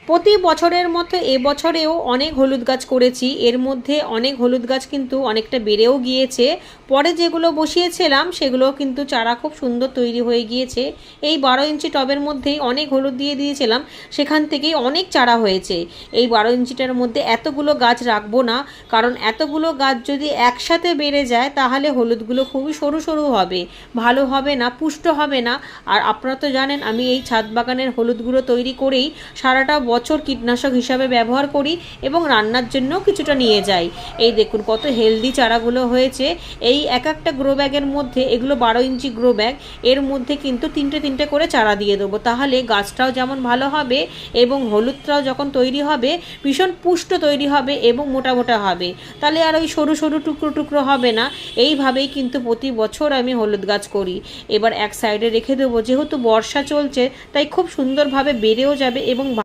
প্রতি বছরের মতো এবছরেও অনেক হলুদ গাছ করেছি। এর মধ্যে অনেক হলুদ গাছ কিন্তু অনেকটা বেড়েও গিয়েছে। পরে যেগুলো বসিয়েছিলাম সেগুলো কিন্তু চারা খুব সুন্দর তৈরি হয়ে গিয়েছে। এই 12 ইঞ্চি টবের মধ্যেই অনেক হলুদ দিয়ে দিয়েছিলাম, সেখান থেকেই অনেক চারা হয়েছে। এই 12 ইঞ্চিটার মধ্যে এতগুলো গাছ রাখবো না, কারণ এতগুলো গাছ যদি একসাথে বেড়ে যায় তাহলে হলুদগুলো খুবই সরু সরু হবে, ভালো হবে না, পুষ্ট হবে না। আর আপনারা তো জানেন আমি এই ছাদ বাগানের হলুদগুলো তৈরি করেই সারাটা বছর কীটনাশক হিসাবে ব্যবহার করি এবং রান্নার জন্য কিছুটা নিয়ে যাই। এই দেখুন কত হেলদি চারাগুলো হয়েছে। এই এক একটা গ্রো ব্যাগের মধ্যে, এগুলো 12 ইঞ্চি গ্রো ব্যাগ, এর মধ্যে কিন্তু তিনটে তিনটে করে চারা দিয়ে দেবো। তাহলে গাছটাও যেমন ভালো হবে এবং হলুদটাও যখন তৈরি হবে ভীষণ পুষ্ট তৈরি হবে এবং মোটা মোটা হবে। তাহলে আর ওই সরু সরু টুকরো টুকরো হবে না। এইভাবেই কিন্তু প্রতি বছর আমি হলুদ গাছ করি। এবার এক সাইডে রেখে দেবো, যেহেতু বর্ষা চলছে তাই খুব সুন্দরভাবে বেড়েও যাবে এবং